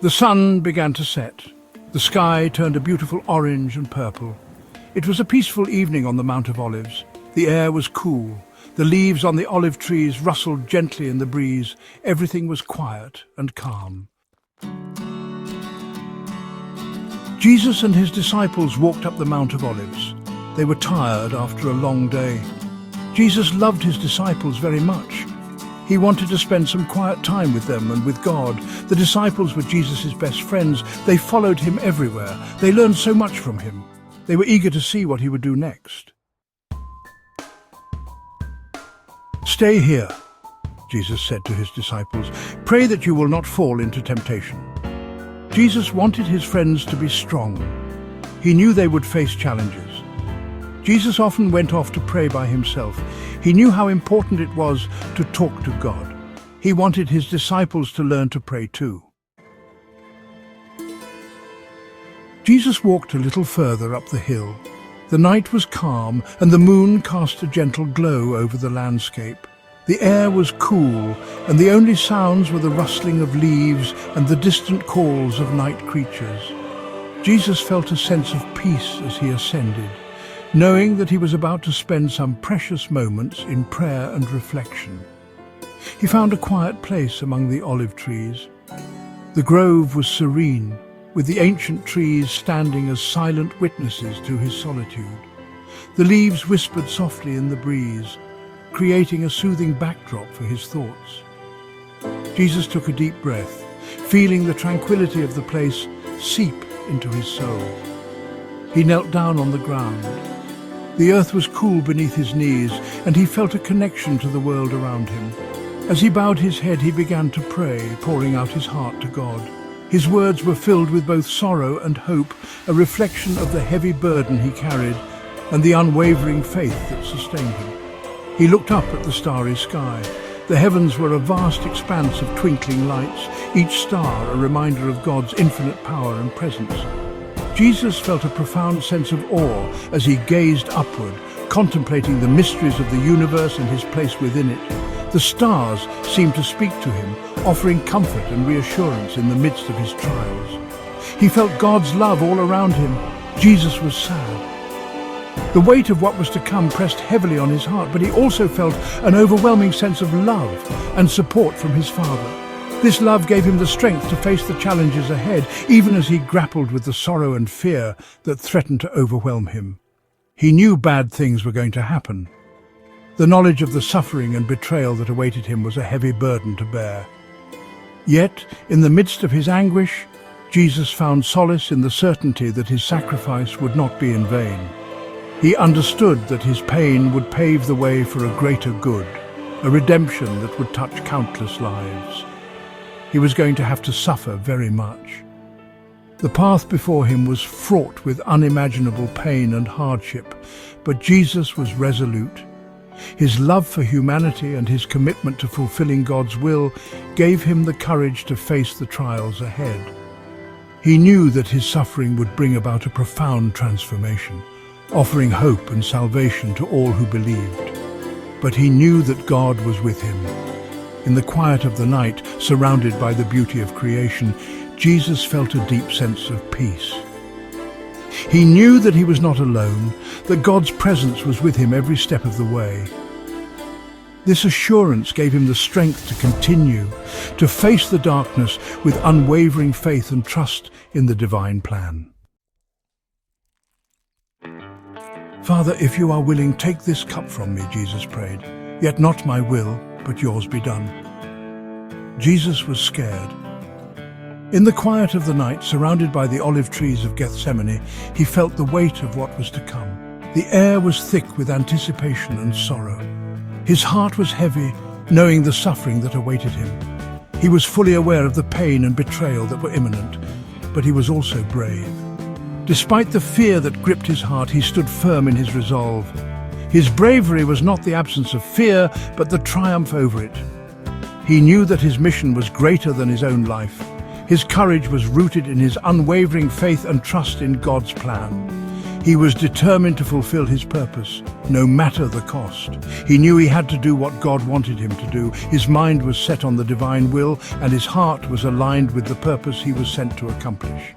The sun began to set. The sky turned a beautiful orange and purple. It was a peaceful evening on the Mount of Olives. The air was cool. The leaves on the olive trees rustled gently in the breeze. Everything was quiet and calm. Jesus and his disciples walked up the Mount of Olives. They were tired after a long day. Jesus loved his disciples very much. He wanted to spend some quiet time with them and with God. The disciples were Jesus' best friends. They followed him everywhere. They learned so much from him. They were eager to see what he would do next. "Stay here," Jesus said to his disciples. "Pray that you will not fall into temptation." Jesus wanted his friends to be strong. He knew they would face challenges. Jesus often went off to pray by himself. He knew how important it was to talk to God. He wanted his disciples to learn to pray too. Jesus walked a little further up the hill. The night was calm and the moon cast a gentle glow over the landscape. The air was cool and the only sounds were the rustling of leaves and the distant calls of night creatures. Jesus felt a sense of peace as he ascended, knowing that he was about to spend some precious moments in prayer and reflection. He found a quiet place among the olive trees. The grove was serene, with the ancient trees standing as silent witnesses to his solitude. The leaves whispered softly in the breeze, creating a soothing backdrop for his thoughts. Jesus took a deep breath, feeling the tranquility of the place seep into his soul. He knelt down on the ground. The earth was cool beneath his knees, and he felt a connection to the world around him. As he bowed his head, he began to pray, pouring out his heart to God. His words were filled with both sorrow and hope, a reflection of the heavy burden he carried and the unwavering faith that sustained him. He looked up at the starry sky. The heavens were a vast expanse of twinkling lights, each star a reminder of God's infinite power and presence. Jesus felt a profound sense of awe as he gazed upward, contemplating the mysteries of the universe and his place within it. The stars seemed to speak to him, offering comfort and reassurance in the midst of his trials. He felt God's love all around him. Jesus was sad. The weight of what was to come pressed heavily on his heart, but he also felt an overwhelming sense of love and support from his Father. This love gave him the strength to face the challenges ahead, even as he grappled with the sorrow and fear that threatened to overwhelm him. He knew bad things were going to happen. The knowledge of the suffering and betrayal that awaited him was a heavy burden to bear. Yet, in the midst of his anguish, Jesus found solace in the certainty that his sacrifice would not be in vain. He understood that his pain would pave the way for a greater good, a redemption that would touch countless lives. He was going to have to suffer very much. The path before him was fraught with unimaginable pain and hardship, but Jesus was resolute. His love for humanity and his commitment to fulfilling God's will gave him the courage to face the trials ahead. He knew that his suffering would bring about a profound transformation, offering hope and salvation to all who believed. But he knew that God was with him. In the quiet of the night, surrounded by the beauty of creation, Jesus felt a deep sense of peace. He knew that he was not alone, that God's presence was with him every step of the way. This assurance gave him the strength to continue, to face the darkness with unwavering faith and trust in the divine plan. "Father, if you are willing, take this cup from me," Jesus prayed. "Yet not my will, but yours be done." Jesus was scared. In the quiet of the night, surrounded by the olive trees of Gethsemane, he felt the weight of what was to come. The air was thick with anticipation and sorrow. His heart was heavy, knowing the suffering that awaited him. He was fully aware of the pain and betrayal that were imminent, but he was also brave. Despite the fear that gripped his heart, he stood firm in his resolve. His bravery was not the absence of fear, but the triumph over it. He knew that his mission was greater than his own life. His courage was rooted in his unwavering faith and trust in God's plan. He was determined to fulfill his purpose, no matter the cost. He knew he had to do what God wanted him to do. His mind was set on the divine will, and his heart was aligned with the purpose he was sent to accomplish.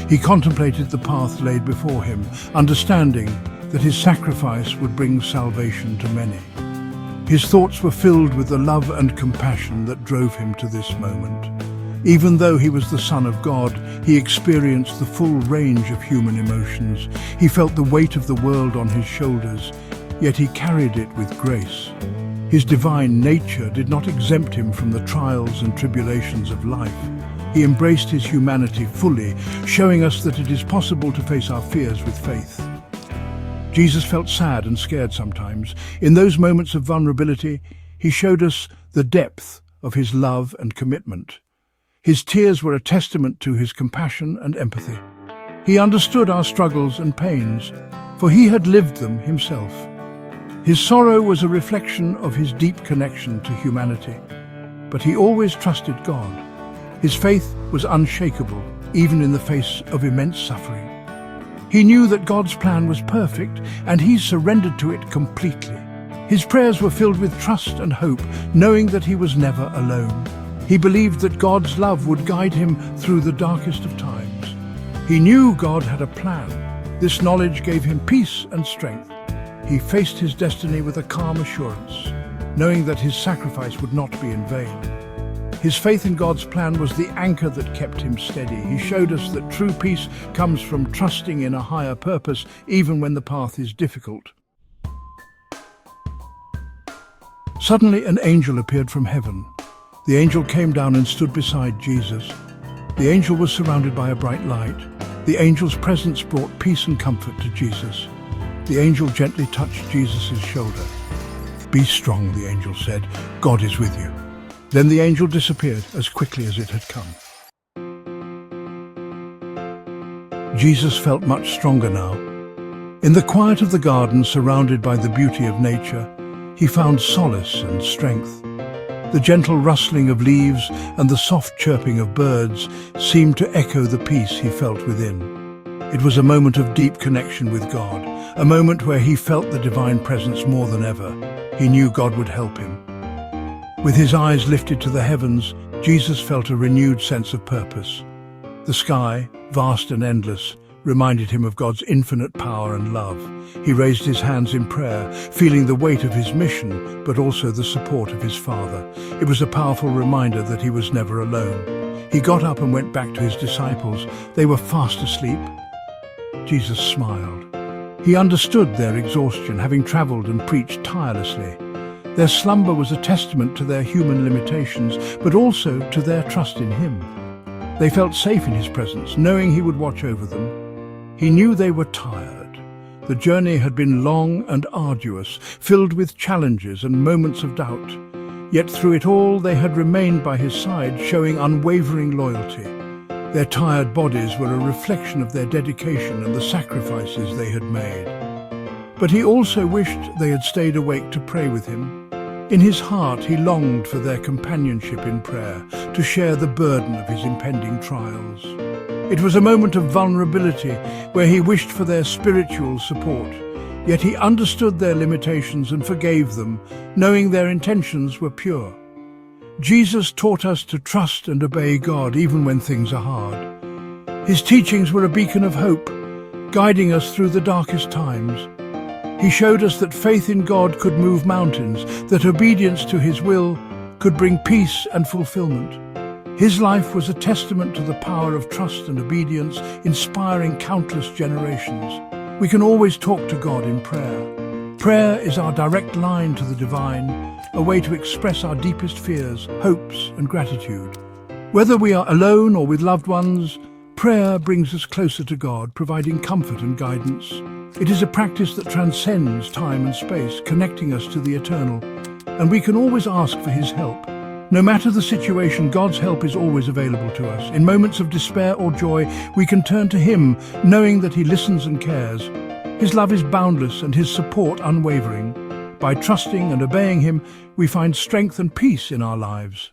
He contemplated the path laid before him, understanding that his sacrifice would bring salvation to many. His thoughts were filled with the love and compassion that drove him to this moment. Even though he was the Son of God, he experienced the full range of human emotions. He felt the weight of the world on his shoulders, yet he carried it with grace. His divine nature did not exempt him from the trials and tribulations of life. He embraced his humanity fully, showing us that it is possible to face our fears with faith. Jesus felt sad and scared sometimes. In those moments of vulnerability, he showed us the depth of his love and commitment. His tears were a testament to his compassion and empathy. He understood our struggles and pains, for he had lived them himself. His sorrow was a reflection of his deep connection to humanity, but he always trusted God. His faith was unshakable, even in the face of immense suffering. He knew that God's plan was perfect, and he surrendered to it completely. His prayers were filled with trust and hope, knowing that he was never alone. He believed that God's love would guide him through the darkest of times. He knew God had a plan. This knowledge gave him peace and strength. He faced his destiny with a calm assurance, knowing that his sacrifice would not be in vain. His faith in God's plan was the anchor that kept him steady. He showed us that true peace comes from trusting in a higher purpose, even when the path is difficult. Suddenly, an angel appeared from heaven. The angel came down and stood beside Jesus. The angel was surrounded by a bright light. The angel's presence brought peace and comfort to Jesus. The angel gently touched Jesus' shoulder. "Be strong," the angel said. "God is with you." Then the angel disappeared as quickly as it had come. Jesus felt much stronger now. In the quiet of the garden, surrounded by the beauty of nature, he found solace and strength. The gentle rustling of leaves and the soft chirping of birds seemed to echo the peace he felt within. It was a moment of deep connection with God, a moment where he felt the divine presence more than ever. He knew God would help him. With his eyes lifted to the heavens, Jesus felt a renewed sense of purpose. The sky, vast and endless, reminded him of God's infinite power and love. He raised his hands in prayer, feeling the weight of his mission, but also the support of his Father. It was a powerful reminder that he was never alone. He got up and went back to his disciples. They were fast asleep. Jesus smiled. He understood their exhaustion, having traveled and preached tirelessly. Their slumber was a testament to their human limitations, but also to their trust in him. They felt safe in his presence, knowing he would watch over them. He knew they were tired. The journey had been long and arduous, filled with challenges and moments of doubt. Yet through it all, they had remained by his side, showing unwavering loyalty. Their tired bodies were a reflection of their dedication and the sacrifices they had made. But he also wished they had stayed awake to pray with him. In his heart, he longed for their companionship in prayer, to share the burden of his impending trials. It was a moment of vulnerability where he wished for their spiritual support, yet he understood their limitations and forgave them, knowing their intentions were pure. Jesus taught us to trust and obey God even when things are hard. His teachings were a beacon of hope, guiding us through the darkest times. He showed us that faith in God could move mountains, that obedience to his will could bring peace and fulfillment. His life was a testament to the power of trust and obedience, inspiring countless generations. We can always talk to God in prayer. Prayer is our direct line to the divine, a way to express our deepest fears, hopes, and gratitude. Whether we are alone or with loved ones, prayer brings us closer to God, providing comfort and guidance. It is a practice that transcends time and space, connecting us to the eternal, and we can always ask for his help. No matter the situation, God's help is always available to us. In moments of despair or joy, we can turn to him, knowing that he listens and cares. His love is boundless and his support unwavering. By trusting and obeying him, we find strength and peace in our lives.